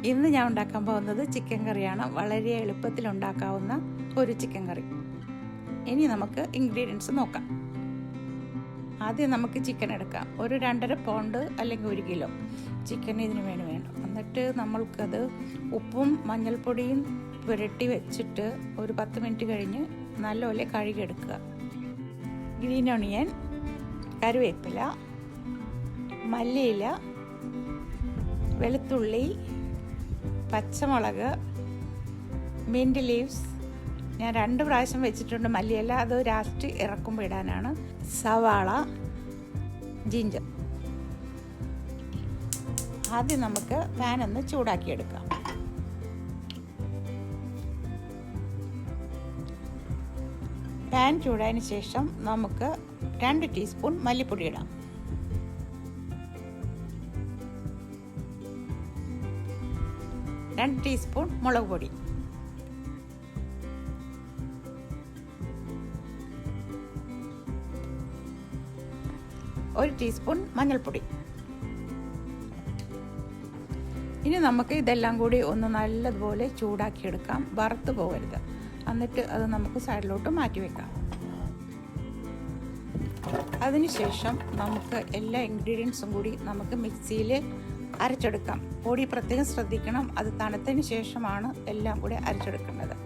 ഇന്ന് ഞാൻ ഉണ്ടാക്കാൻ പോകുന്നത് ചിക്കൻ കറിയാണ്. വളരെ എളുപ്പത്തിൽ ഉണ്ടാക്കാവുന്ന ഒരു ചിക്കൻ കറി. ഇനി നമുക്ക് ഇൻഗ്രീഡിയൻസ് നോക്കാം. ആദ്യം നമുക്ക് ചിക്കൻ എടുക്കാം. ഒരു 2.5 പൗണ്ട് അല്ലെങ്കിൽ 1 കിലോ ചിക്കൻ ഇതിന് വേണം. എന്നിട്ട് നമ്മൾക്കത് ഉപ്പും മഞ്ഞൾപ്പൊടിയും പുരട്ടി വെച്ചിട്ട് ഒരു 10 മിനിറ്റ് കഴിഞ്ഞ് നല്ലപോലെ കഴുകിയെടുക്കുക. ഗ്രീൻ ഓണിയൻ, കറിവേപ്പില, മല്ലിയില, വെളുത്തുള്ളി, പച്ചമുളക്, മിൻറ്റ് ലീവ്സ്. ഞാൻ 2 പ്രാവശ്യം വെച്ചിട്ടുണ്ട് മല്ലിയില, അത് ലാസ്റ്റ് ഇറക്കുമ്പോൾ ഇടാനാണ്. സവാള, ജിഞ്ചർ. ആദ്യം നമുക്ക് പാൻ ഒന്ന് ചൂടാക്കിയെടുക്കാം. പാൻ ചൂടായതിന് ശേഷം നമുക്ക് 2 ടീസ്പൂൺ മല്ലിപ്പൊടി ഇടാം. രണ്ട് ടീസ്പൂൺ മുളക് പൊടി, 1 ടീസ്പൂൺ മഞ്ഞൾപ്പൊടി. ഇനി നമുക്ക് ഇതെല്ലാം കൂടി ഒന്ന് നല്ലതുപോലെ ചൂടാക്കിയെടുക്കാം. വറുത്ത് പോകരുത്. എന്നിട്ട് അത് നമുക്ക് സൈഡിലോട്ട് മാറ്റി വെക്കാം. അതിനുശേഷം നമുക്ക് എല്ലാ ഇൻഗ്രീഡിയൻസും കൂടി നമുക്ക് മിക്സിയിൽ അരച്ചെടുക്കാം. പൊടി പ്രത്യേകം ശ്രദ്ധിക്കണം. അത് തണുത്തതിന് ശേഷമാണ് എല്ലാം കൂടി അരച്ചെടുക്കേണ്ടത്.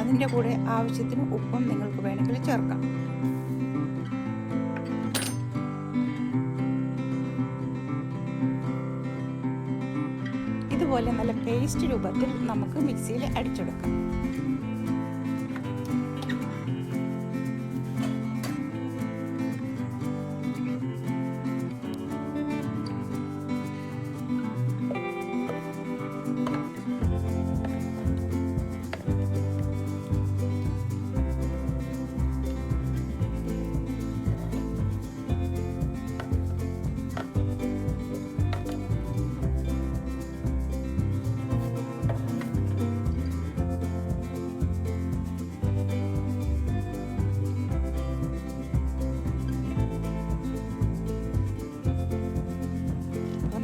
അതിൻ്റെ കൂടെ ആവശ്യത്തിന് ഉപ്പും നിങ്ങൾക്ക് വേണമെങ്കിൽ ചേർക്കാം. ഇതുപോലെ നല്ല പേസ്റ്റ് രൂപത്തിൽ നമുക്ക് മിക്സിയിൽ അടിച്ചെടുക്കാം.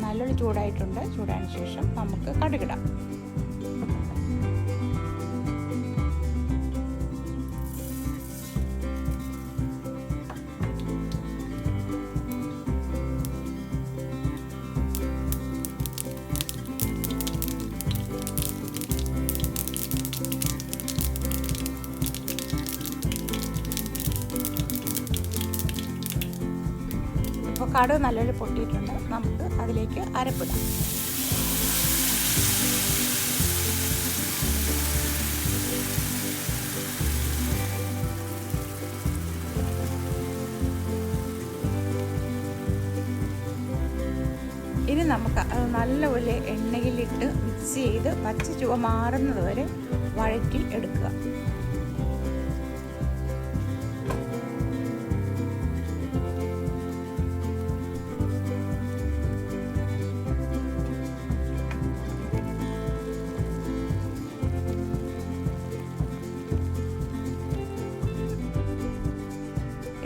നല്ലോണം ചൂടായിട്ടുണ്ട്. ചൂടായതിനു ശേഷം നമുക്ക് കടുകിടാം. അപ്പോൾ കടുക് നല്ലൊരു പൊട്ടിയിട്ടുണ്ട്. നമുക്ക് അതിലേക്ക് അരപ്പിടാം. ഇനി നമുക്ക് അത് നല്ലപോലെ എണ്ണയിലിട്ട് മിക്സ് ചെയ്ത് പച്ച ചുവ മാറുന്നത് വരെ വഴറ്റി എടുക്കുക.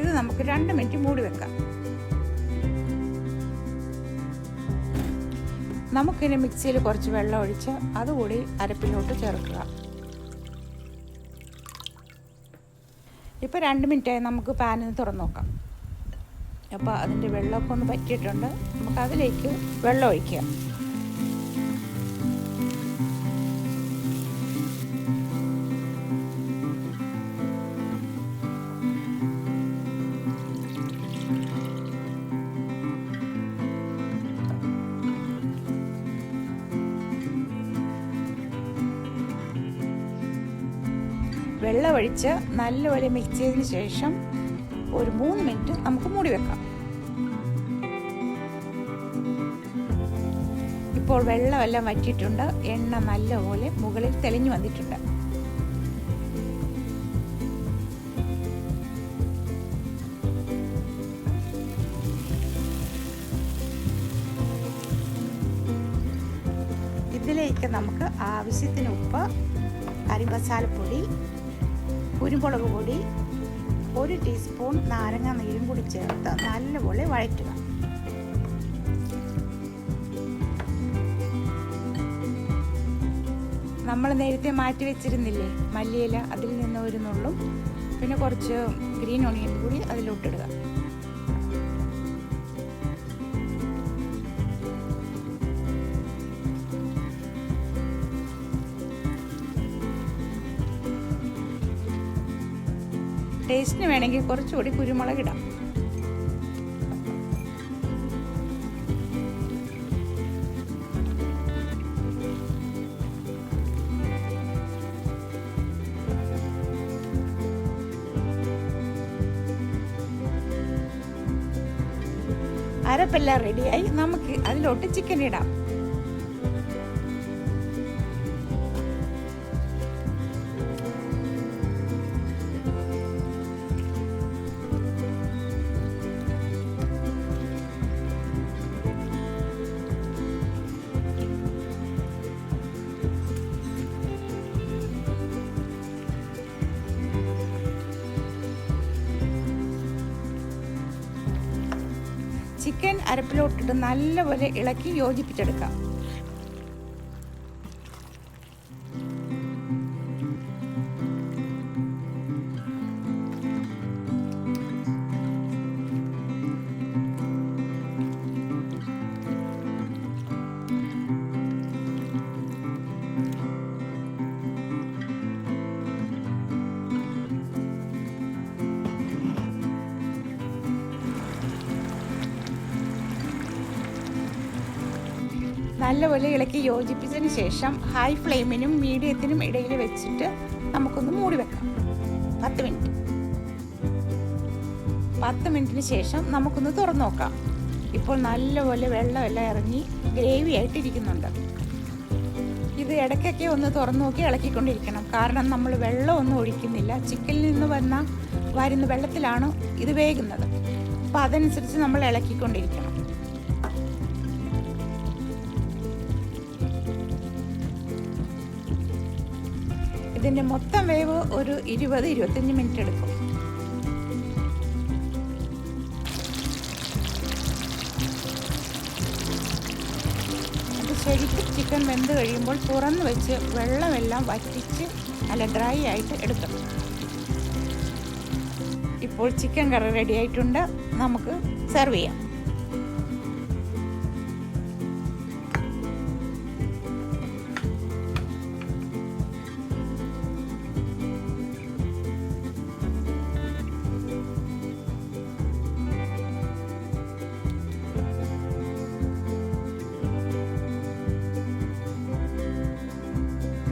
ഇത് നമുക്ക് 2 മിനിറ്റ് മൂടി വെക്കാം. നമുക്കിനി മിക്സിയിൽ കുറച്ച് വെള്ളം ഒഴിച്ച് അതുകൂടി അരപ്പിലോട്ട് ചേർക്കുക. ഇപ്പോൾ 2 മിനിറ്റായി. നമുക്ക് പാനിൽ തുറന്ന് നോക്കാം. അപ്പോൾ അതിൻ്റെ വെള്ളമൊക്കെ ഒന്ന് പറ്റിയിട്ടുണ്ട്. നമുക്ക് അതിലേക്ക് വെള്ളം ഒഴിക്കുക. വെള്ളമൊഴിച്ച് നല്ലപോലെ മിക്സ് ചെയ്തതിന് ശേഷം ഒരു 3 മിനിറ്റ് നമുക്ക് മൂടി വെക്കാം. ഇപ്പോൾ വെള്ളമെല്ലാം വറ്റിയിട്ടുണ്ട്. എണ്ണ നല്ലപോലെ മുകളിൽ തെളിഞ്ഞു വന്നിട്ടുണ്ട്. ഇതിലേക്ക് നമുക്ക് ആവശ്യത്തിന് ഉപ്പ്, കറിമസാലപ്പൊടി, കുരുമുളക് പൊടി, 1 ടീസ്പൂൺ നാരങ്ങ നീരും കൂടി ചേർത്ത് നല്ലപോലെ വഴറ്റുക. നമ്മൾ നേരത്തെ മാറ്റി വെച്ചിരുന്നില്ലേ മല്ലിയില, അതിൽ നിന്ന് ഒരു നുള്ളും പിന്നെ കുറച്ച് ഗ്രീൻ ഓണിയൻ കൂടി അതിലോട്ടിടുക. ടേസ്റ്റിന് വേണമെങ്കിൽ കുറച്ചുകൂടി കുരുമുളക് ഇടാം. അരപ്പെല്ലാം റെഡിയായി. നമുക്ക് അതിലോട്ട് ചിക്കൻ ഇടാം. ചിക്കൻ അരപ്പിലോട്ടിട്ട് നല്ലപോലെ ഇളക്കി യോജിപ്പിച്ചെടുക്കാം. നല്ലപോലെ ഇളക്കി യോജിപ്പിച്ചതിന് ശേഷം ഹൈ ഫ്ലെയിമിനും മീഡിയത്തിനും ഇടയിൽ വെച്ചിട്ട് നമുക്കൊന്ന് മൂടി വെക്കാം. 10 മിനിറ്റ്. 10 മിനിറ്റിന് ശേഷം നമുക്കൊന്ന് തുറന്നു നോക്കാം. ഇപ്പോൾ നല്ലപോലെ വെള്ളമെല്ലാം ഇറങ്ങി ഗ്രേവി ആയിട്ടിരിക്കുന്നുണ്ട്. ഇത് ഇടയ്ക്കൊക്കെ ഒന്ന് തുറന്നു നോക്കി ഇളക്കിക്കൊണ്ടിരിക്കണം. കാരണം നമ്മൾ വെള്ളമൊന്നും ഒഴിക്കുന്നില്ല. ചിക്കനിൽ നിന്ന് വരുന്ന വെള്ളത്തിലാണ് ഇത് വേകുന്നത്. അപ്പോൾ അതനുസരിച്ച് നമ്മൾ ഇളക്കിക്കൊണ്ടിരിക്കണം. ഇതിൻ്റെ മൊത്തം വേവ് ഒരു 20-25 മിനിറ്റ് എടുക്കും. അത് ശരിക്കും ചിക്കൻ വെന്ത് കഴിയുമ്പോൾ തുറന്ന് വെച്ച് വെള്ളമെല്ലാം വറ്റിച്ച് നല്ല ഡ്രൈ ആയിട്ട് എടുക്കണം. ഇപ്പോൾ ചിക്കൻ കറി റെഡി ആയിട്ടുണ്ട്. നമുക്ക് സെർവ് ചെയ്യാം.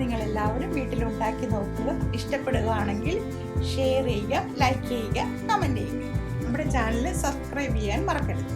നിങ്ങളെല്ലാവരും വീട്ടിലുണ്ടാക്കി നോക്കുക. ഇഷ്ടപ്പെടുകയാണെങ്കിൽ ഷെയർ ചെയ്യുക, ലൈക്ക് ചെയ്യുക, കമൻറ്റ് ചെയ്യുക. നമ്മുടെ ചാനൽ സബ്സ്ക്രൈബ് ചെയ്യാൻ മറക്കരുത്.